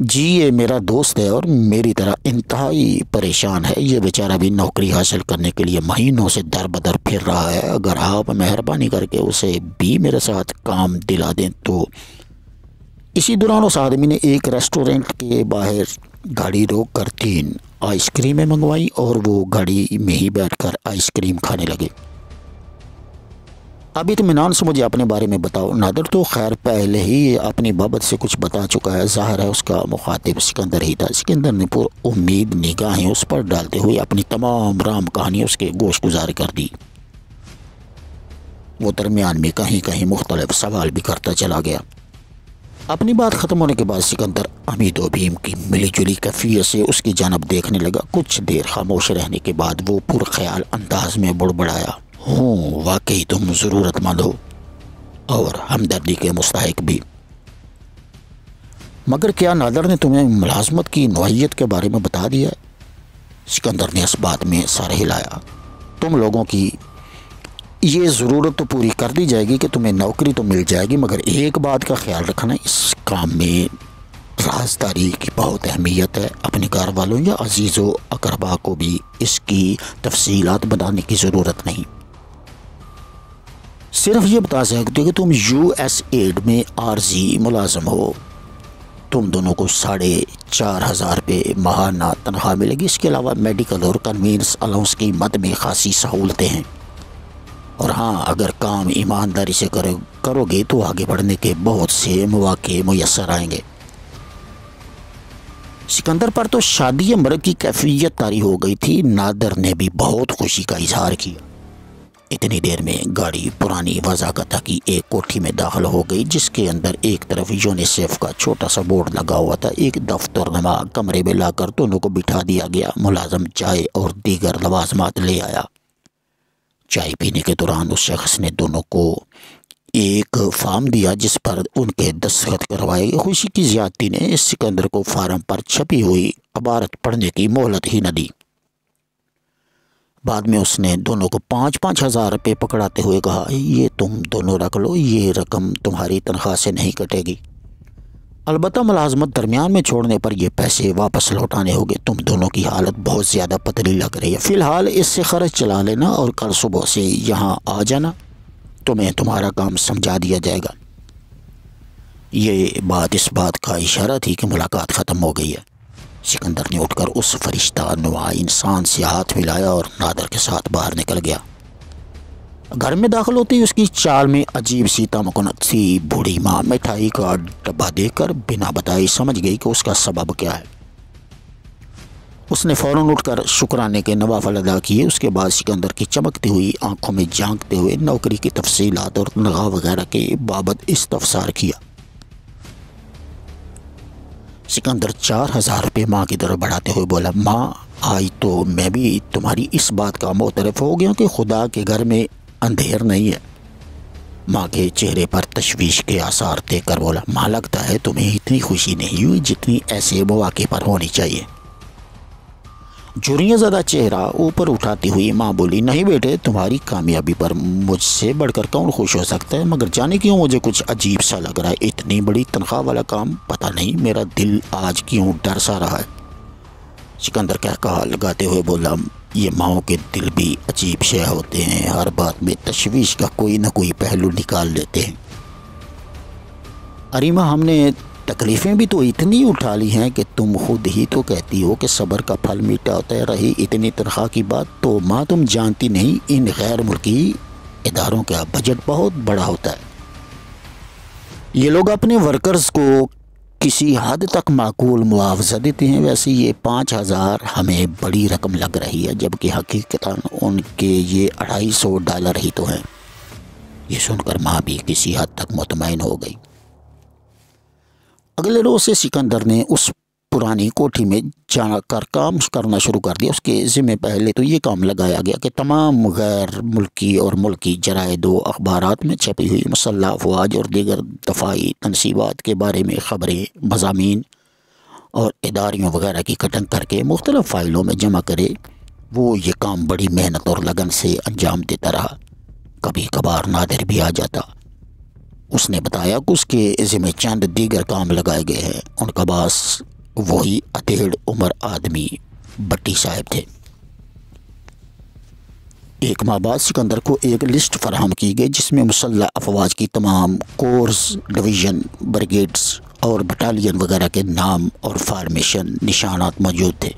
جی یہ میرا دوست ہے اور میری طرح انتہائی پریشان ہے، یہ بیچارہ بھی نوکری حاصل کرنے کے لیے مہینوں سے در بدر پھر رہا ہے، اگر آپ مہربانی کر کے اسے بھی میرے ساتھ کام دلا دیں تو۔ اسی دوران اس آدمی نے ایک ریسٹورنٹ کے باہر گاڑی روک کر 3 آئس کریمیں منگوائی اور وہ گاڑی میں ہی بیٹھ کر آئس کریم کھانے لگے۔ اب اطمینان سے مجھے اپنے بارے میں بتاؤ۔ نادر تو خیر پہلے ہی اپنی بابت سے کچھ بتا چکا ہے، ظاہر ہے اس کا مخاطب سکندر ہی تھا۔ سکندر نے پر امید نگاہیں اس پر ڈالتے ہوئے اپنی تمام رام کہانی اس کے گوش گزار کر دی۔ وہ درمیان میں کہیں کہیں مختلف سوال بھی کرتا چلا گیا۔ اپنی بات ختم ہونے کے بعد سکندر امید و بھیم کی ملی جلی کیفیت سے اس کی جانب دیکھنے لگا۔ کچھ دیر خاموش رہنے کے بعد وہ پرخیال انداز میں بڑبڑایا، ہوں واقعی تم ضرورت مند ہو اور ہمدردی کے مستحق بھی، مگر کیا نادر نے تمہیں ملازمت کی نوعیت کے بارے میں بتا دیا ہے؟ سکندر نے اس بات میں سر ہلایا، تم لوگوں کی یہ ضرورت تو پوری کر دی جائے گی کہ تمہیں نوکری تو مل جائے گی، مگر ایک بات کا خیال رکھنا، اس کام میں رازداری کی بہت اہمیت ہے۔ اپنے گھر والوں یا عزیز و اقربا کو بھی اس کی تفصیلات بتانے کی ضرورت نہیں، صرف یہ بتا سکتے ہو کہ تم USAID میں عارضی ملازم ہو۔ تم دونوں کو 4,500 روپے ماہانہ تنخواہ ملے گی، اس کے علاوہ میڈیکل اور کنوینس الاؤنس کی مد میں خاصی سہولتیں ہیں، اور ہاں اگر کام ایمانداری سے کرو گے تو آگے بڑھنے کے بہت سے مواقع میسر آئیں گے۔ سکندر پر تو شادی مرگ کی کیفیت طاری ہو گئی تھی۔ نادر نے بھی بہت خوشی کا اظہار کیا۔ اتنی دیر میں گاڑی پرانی وضاقتہ کی ایک کوٹھی میں داخل ہو گئی، جس کے اندر ایک طرف یونیسیف کا چھوٹا سا بورڈ لگا ہوا تھا۔ ایک دفتر نما کمرے میں لا کر دونوں کو بٹھا دیا گیا۔ ملازم چائے اور دیگر لوازمات لے آیا۔ چائے پینے کے دوران اس شخص نے دونوں کو ایک فارم دیا جس پر ان کے دستخط کروائے گئے۔ خوشی کی زیادتی نے سکندر کو فارم پر چھپی ہوئی عبارت پڑھنے کی مہلت ہی نہ دی۔ بعد میں اس نے دونوں کو 5,000 روپے پکڑاتے ہوئے کہا، یہ تم دونوں رکھ لو، یہ رقم تمہاری تنخواہ سے نہیں کٹے گی، البتہ ملازمت درمیان میں چھوڑنے پر یہ پیسے واپس لوٹانے ہوگے۔ تم دونوں کی حالت بہت زیادہ پتلی لگ رہی ہے، فی الحال اس سے خرچ چلا لینا اور کل صبح سے یہاں آ جانا، تمہیں تمہارا کام سمجھا دیا جائے گا۔ یہ بات اس بات کا اشارہ تھی کہ ملاقات ختم ہو گئی ہے۔ سکندر نے اٹھ کر اس فرشتہ نما انسان سے ہاتھ ملایا اور نادر کے ساتھ باہر نکل گیا۔ گھر میں داخل ہوتے ہی اس کی چال میں عجیب سی تمکنت تھی۔ بوڑھی ماں مٹھائی کا ڈبہ دیکھ کر بنا بتائے سمجھ گئی کہ اس کا سبب کیا ہے۔ اس نے فوراً اٹھ کر شکرانے کے نوافل ادا کیے۔ اس کے بعد سکندر کی چمکتی ہوئی آنکھوں میں جھانکتے ہوئے نوکری کی تفصیلات اور تنخواہ وغیرہ کے بابت استفسار کیا۔ سکندر 4,000 روپے ماں کی طرف بڑھاتے ہوئے بولا، ماں آج تو میں بھی تمہاری اس بات کا معترف ہو گیا کہ خدا کے گھر میں اندھیر نہیں ہے۔ ماں کے چہرے پر تشویش کے آثار دیکھ کر بولا، ماں لگتا ہے تمہیں اتنی خوشی نہیں ہوئی جتنی ایسے مواقع پر ہونی چاہیے۔ جھریاں زدہ چہرہ اوپر اٹھاتی ہوئی ماں بولی، نہیں بیٹے، تمہاری کامیابی پر مجھ سے بڑھ کر کون خوش ہو سکتا ہے، مگر جانے کیوں مجھے کچھ عجیب سا لگ رہا ہے، اتنی بڑی تنخواہ والا کام، پتہ نہیں میرا دل آج کیوں ڈر سا رہا ہے۔ سکندر کہا لگاتے ہوئے بولا، یہ ماؤں کے دل بھی عجیب شے ہوتے ہیں، ہر بات میں تشویش کا کوئی نہ کوئی پہلو نکال لیتے ہیں۔ اریما، ہم نے تکلیفیں بھی تو اتنی اٹھا لی ہیں کہ تم خود ہی تو کہتی ہو کہ صبر کا پھل میٹھا ہوتا ہے۔ رہی اتنی تنخواہ کی بات، تو ماں تم جانتی نہیں ان غیر ملکی اداروں کا بجٹ بہت بڑا ہوتا ہے۔ یہ لوگ اپنے ورکرز کو کسی حد تک معقول معاوضہ دیتے ہیں، ویسے یہ 5,000 ہمیں بڑی رقم لگ رہی ہے، جبکہ حقیقتاً ان کے یہ $250 ہی تو ہیں۔ یہ سن کر ماں بھی کسی حد تک مطمئن ہو گئی۔ اگلے روز سے سکندر نے اس پرانی کوٹھی میں جا کر کام کرنا شروع کر دیا۔ اس کے ذمہ پہلے تو یہ کام لگایا گیا کہ تمام غیر ملکی اور ملکی جرائد و اخبارات میں چھپی ہوئی مسلح افواج اور دیگر دفاعی تنصیبات کے بارے میں خبریں، مضامین اور اداریوں وغیرہ کی کٹنگ کر کے مختلف فائلوں میں جمع کرے۔ وہ یہ کام بڑی محنت اور لگن سے انجام دیتا رہا۔ کبھی کبھار نادر بھی آ جاتا۔ اس نے بتایا کہ اس کے ذمہ چند دیگر کام لگائے گئے ہیں، ان کا باس وہی ادھیڑ عمر آدمی بٹی صاحب تھے۔ ایک ماہ بعد سکندر کو ایک لسٹ فراہم کی گئی جس میں مسلح افواج کی تمام کورس، ڈویژن، بریگیڈز اور بٹالین وغیرہ کے نام اور فارمیشن نشانات موجود تھے۔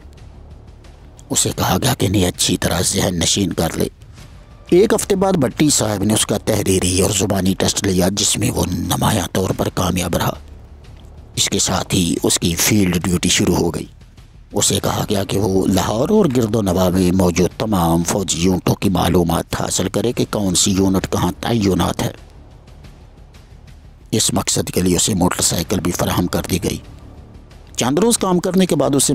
اسے کہا گیا کہ انہیں اچھی طرح ذہن نشین کر لے۔ ایک ہفتے بعد بٹی صاحب نے اس کا تحریری اور زبانی ٹیسٹ لیا جس میں وہ نمایاں طور پر کامیاب رہا۔ اس کے ساتھ ہی اس کی فیلڈ ڈیوٹی شروع ہو گئی۔ اسے کہا گیا کہ وہ لاہور اور گرد و نواح میں موجود تمام فوجی یونٹوں کی معلومات حاصل کرے کہ کون سی یونٹ کہاں تعینات ہے۔ اس مقصد کے لیے اسے موٹر سائیکل بھی فراہم کر دی گئی۔ چند روز کام کرنے کے بعد اسے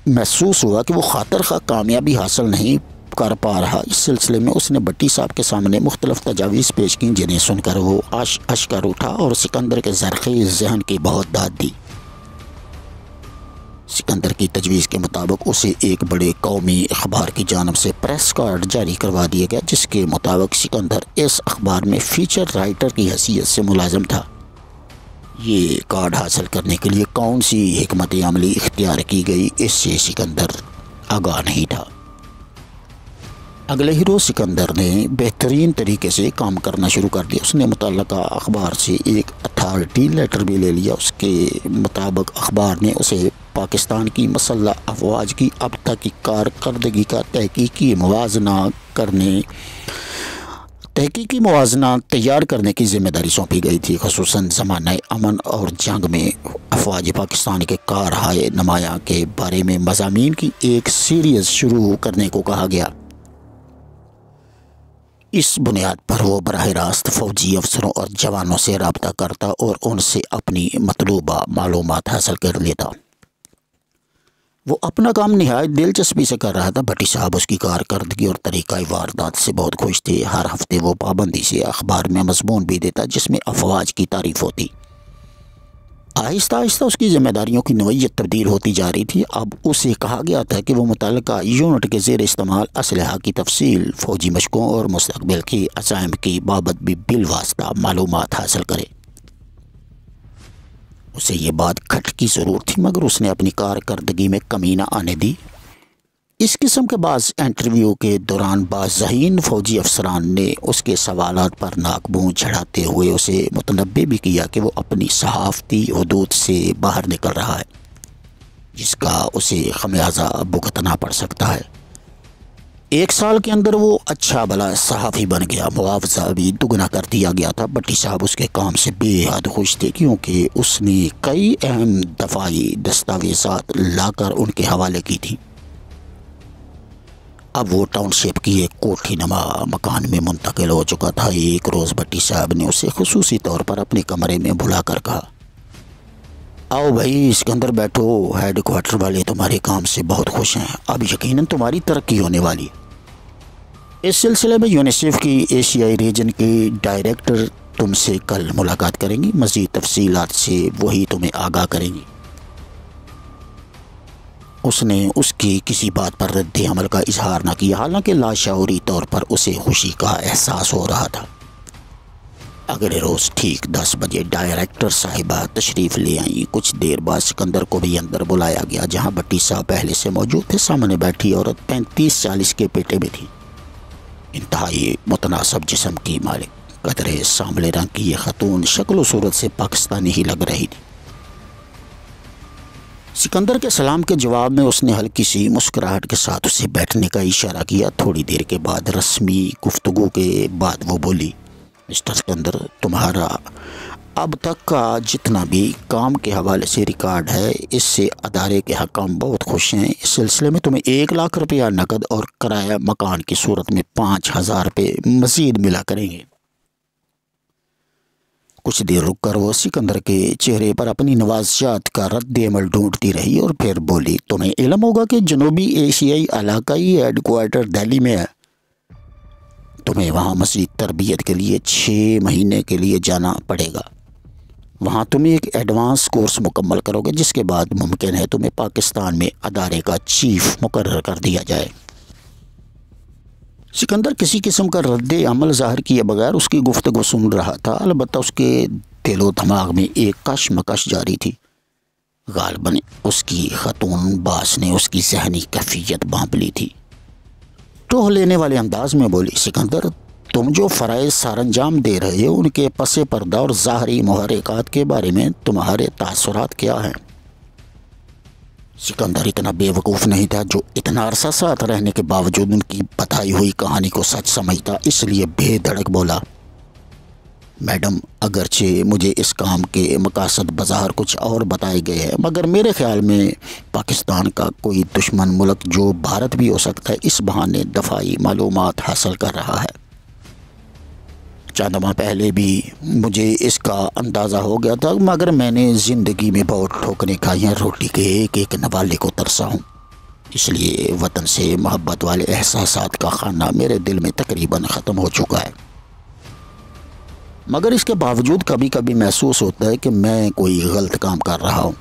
محسوس ہوا کہ وہ خاطر خواہ کامیابی حاصل نہیں کر پا رہا۔ اس سلسلے میں اس نے بٹی صاحب کے سامنے مختلف تجاویز پیش کیں جنہیں سن کر وہ آش کر اٹھا اور سکندر کے زرخیز ذہن کی بہت داد دی۔ سکندر کی تجویز کے مطابق اسے ایک بڑے قومی اخبار کی جانب سے پریس کارڈ جاری کروا دیا گیا جس کے مطابق سکندر اس اخبار میں فیچر رائٹر کی حیثیت سے ملازم تھا۔ یہ کارڈ حاصل کرنے کے لیے کون سی حکمت عملی اختیار کی گئی اس سے سکندر آگاہ نہیں تھا۔ اگلے ہی روز سکندر نے بہترین طریقے سے کام کرنا شروع کر دیا۔ اس نے متعلقہ اخبار سے ایک اتھارٹی لیٹر بھی لے لیا۔ اس کے مطابق اخبار نے اسے پاکستان کی مسلح افواج کی اب تک کی کارکردگی کا تحقیقی موازنہ تیار کرنے کی ذمہ داری سونپی گئی تھی، خصوصاً زمانہ امن اور جنگ میں افواج پاکستان کے کارہائے نمایاں کے بارے میں مضامین کی ایک سیریز شروع کرنے کو کہا گیا۔ اس بنیاد پر وہ براہ راست فوجی افسروں اور جوانوں سے رابطہ کرتا اور ان سے اپنی مطلوبہ معلومات حاصل کر لیتا۔ وہ اپنا کام نہایت دلچسپی سے کر رہا تھا۔ بٹی صاحب اس کی کارکردگی اور طریقہ واردات سے بہت خوش تھے۔ ہر ہفتے وہ پابندی سے اخبار میں مضمون بھی دیتا جس میں افواج کی تعریف ہوتی۔ آہستہ آہستہ اس کی ذمہ داریوں کی نوعیت تبدیل ہوتی جا رہی تھی۔ اب اسے کہا گیا تھا کہ وہ متعلقہ یونٹ کے زیر استعمال اسلحہ کی تفصیل، فوجی مشقوں اور مستقبل کی عزائم کی بابت بھی بالواسطہ معلومات حاصل کرے۔ اسے یہ بات کھٹکی ضرور تھی مگر اس نے اپنی کارکردگی میں کمی نہ آنے دی۔ اس قسم کے بعض انٹرویو کے دوران بعض ذہین فوجی افسران نے اس کے سوالات پر ناک منہ چڑھاتے ہوئے اسے متنبہ بھی کیا کہ وہ اپنی صحافتی حدود سے باہر نکل رہا ہے جس کا اسے خمیازہ بھگتنا پڑ سکتا ہے۔ 1 سال کے اندر وہ اچھا بھلا صحافی بن گیا۔ معاوضہ بھی دگنا کر دیا گیا تھا۔ بٹی صاحب اس کے کام سے بے حد خوش تھے کیونکہ اس نے کئی اہم دفاعی دستاویزات لا کر ان کے حوالے کی تھی۔ اب وہ ٹاؤن شپ کی ایک کوٹھی نما مکان میں منتقل ہو چکا تھا۔ ایک روز بٹی صاحب نے اسے خصوصی طور پر اپنے کمرے میں بلا کر کہا، آؤ بھائی سکندر بیٹھو، ہیڈ کوارٹر والے تمہارے کام سے بہت خوش ہیں، اب یقیناً تمہاری ترقی ہونے والی۔ اس سلسلے میں یونیسیف کی ایشیائی ریجن کی ڈائریکٹر تم سے کل ملاقات کریں گی، مزید تفصیلات سے وہی تمہیں آگاہ کریں گی۔ اس نے اس کی کسی بات پر رد عمل کا اظہار نہ کیا، حالانکہ لاشعوری طور پر اسے خوشی کا احساس ہو رہا تھا۔ اگلے روز ٹھیک 10 بجے ڈائریکٹر صاحبہ تشریف لے آئیں۔ کچھ دیر بعد سکندر کو بھی اندر بلایا گیا جہاں بٹی صاحب پہلے سے موجود تھے۔ سامنے بیٹھی عورت 35-40 کے پیٹے میں تھی، انتہائی متناسب جسم کی مالک، قدرے سانبلے رنگ کی یہ خاتون شکل و صورت سے پاکستانی ہی لگ رہی تھی۔ سکندر کے سلام کے جواب میں اس نے ہلکی سی مسکراہٹ کے ساتھ اسے بیٹھنے کا اشارہ کیا۔ تھوڑی دیر کے بعد رسمی گفتگو کے بعد وہ بولی، مسٹر سکندر، تمہارا اب تک کا جتنا بھی کام کے حوالے سے ریکارڈ ہے اس سے ادارے کے حکام بہت خوش ہیں۔ اس سلسلے میں تمہیں 1 لاکھ روپیہ نقد اور کرایہ مکان کی صورت میں 5,000 روپے مزید ملا کریں گے۔ کچھ دیر رک کر وہ سکندر کے چہرے پر اپنی نوازشات کا رد عمل ڈھونڈتی رہی اور پھر بولی، تمہیں علم ہوگا کہ جنوبی ایشیائی علاقائی ہیڈ کوارٹر دہلی میں ہے۔ تمہیں وہاں مزید تربیت کے لیے 6 مہینے کے لیے جانا پڑے گا۔ وہاں تم ایک ایڈوانس کورس مکمل کرو گے جس کے بعد ممکن ہے تمہیں پاکستان میں ادارے کا چیف مقرر کر دیا جائے۔ سکندر کسی قسم کا رد عمل ظاہر کیے بغیر اس کی گفتگو سن رہا تھا، البتہ اس کے دل و دماغ میں ایک کشمکش جاری تھی۔ غالباً اس کی خاتون باس نے اس کی ذہنی کیفیت بھانپ لی تھی۔ ٹوہ لینے والے انداز میں بولی، سکندر، تم جو فرائض سر انجام دے رہے ہو ان کے پس پردہ اور ظاہری محرکات کے بارے میں تمہارے تاثرات کیا ہیں؟ سکندر اتنا بے وقوف نہیں تھا جو اتنا عرصہ ساتھ رہنے کے باوجود ان کی بتائی ہوئی کہانی کو سچ سمجھتا، اس لیے بے دھڑک بولا، میڈم، اگرچہ مجھے اس کام کے مقاصد بظاہر کچھ اور بتائے گئے ہیں، مگر میرے خیال میں پاکستان کا کوئی دشمن ملک جو بھارت بھی ہو سکتا ہے اس بہانے دفاعی معلومات حاصل کر رہا ہے۔ چند ماہ پہلے بھی مجھے اس کا اندازہ ہو گیا تھا، مگر میں نے زندگی میں بہت ٹھوکریں کھائی ہیں، روٹی کے ایک ایک نوالے کو ترسا ہوں، اس لیے وطن سے محبت والے احساسات کا خانہ میرے دل میں تقریباً ختم ہو چکا ہے، مگر اس کے باوجود کبھی کبھی محسوس ہوتا ہے کہ میں کوئی غلط کام کر رہا ہوں۔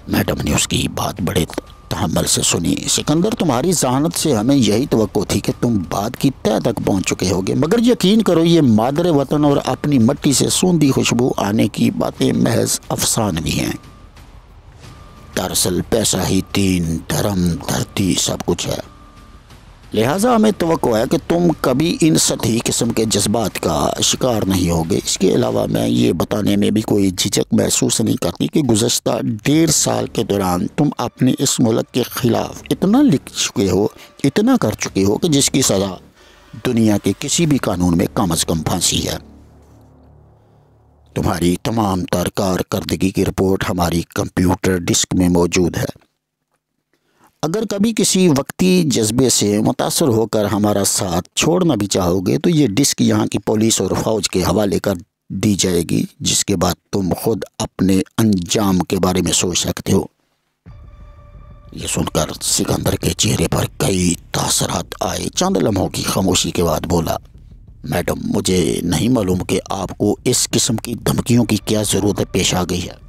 میڈم نے اس کی بات بڑے تحمل سے سنی۔ سکندر، تمہاری ذہانت سے ہمیں یہی توقع تھی کہ تم بات کی تہہ تک پہنچ چکے ہوگے، مگر یقین کرو یہ مادر وطن اور اپنی مٹی سے سوندھی خوشبو آنے کی باتیں محض افسانوی ہیں۔ دراصل پیسہ ہی دین، دھرم، دھرتی سب کچھ ہے، لہٰذا ہمیں توقع ہے کہ تم کبھی ان سطحی قسم کے جذبات کا شکار نہیں ہوگے۔ اس کے علاوہ میں یہ بتانے میں بھی کوئی جھجک محسوس نہیں کرتی کہ گزشتہ 1.5 سال کے دوران تم اپنے اس ملک کے خلاف اتنا لکھ چکے ہو، اتنا کر چکے ہو کہ جس کی سزا دنیا کے کسی بھی قانون میں کم از کم پھانسی ہے۔ تمہاری تمام تر کارکردگی کی رپورٹ ہماری کمپیوٹر ڈسک میں موجود ہے۔ اگر کبھی کسی وقتی جذبے سے متاثر ہو کر ہمارا ساتھ چھوڑنا بھی چاہو گے تو یہ ڈسک یہاں کی پولیس اور فوج کے حوالے کر دی جائے گی، جس کے بعد تم خود اپنے انجام کے بارے میں سوچ سکتے ہو۔ یہ سن کر سکندر کے چہرے پر کئی تاثرات آئے۔ چند لمحوں کی خاموشی کے بعد بولا، میڈم، مجھے نہیں معلوم کہ آپ کو اس قسم کی دھمکیوں کی کیا ضرورت پیش آ گئی ہے،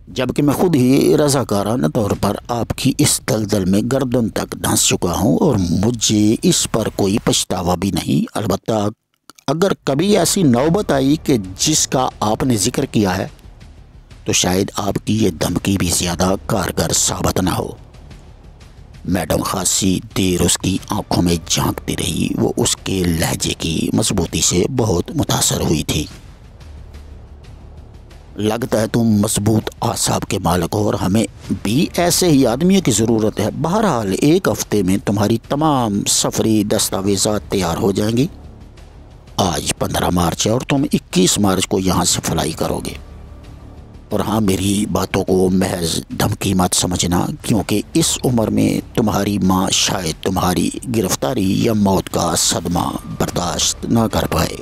جبکہ میں خود ہی رضاکارانہ طور پر آپ کی اس دلدل میں گردن تک دھنس چکا ہوں اور مجھے اس پر کوئی پچھتاوا بھی نہیں۔ البتہ اگر کبھی ایسی نوبت آئی کہ جس کا آپ نے ذکر کیا ہے تو شاید آپ کی یہ دھمکی بھی زیادہ کارگر ثابت نہ ہو۔ میڈم خاصی دیر اس کی آنکھوں میں جھانکتی رہی، وہ اس کے لہجے کی مضبوطی سے بہت متاثر ہوئی تھی۔ لگتا ہے تم مضبوط اعصاب کے مالک ہو اور ہمیں بھی ایسے ہی آدمیوں کی ضرورت ہے۔ بہرحال 1 ہفتے میں تمہاری تمام سفری دستاویزات تیار ہو جائیں گی۔ آج 15 مارچ ہے اور تم 21 مارچ کو یہاں سے فلائی کرو گے۔ اور ہاں، میری باتوں کو محض دھمکی مت سمجھنا، کیونکہ اس عمر میں تمہاری ماں شاید تمہاری گرفتاری یا موت کا صدمہ برداشت نہ کر پائے۔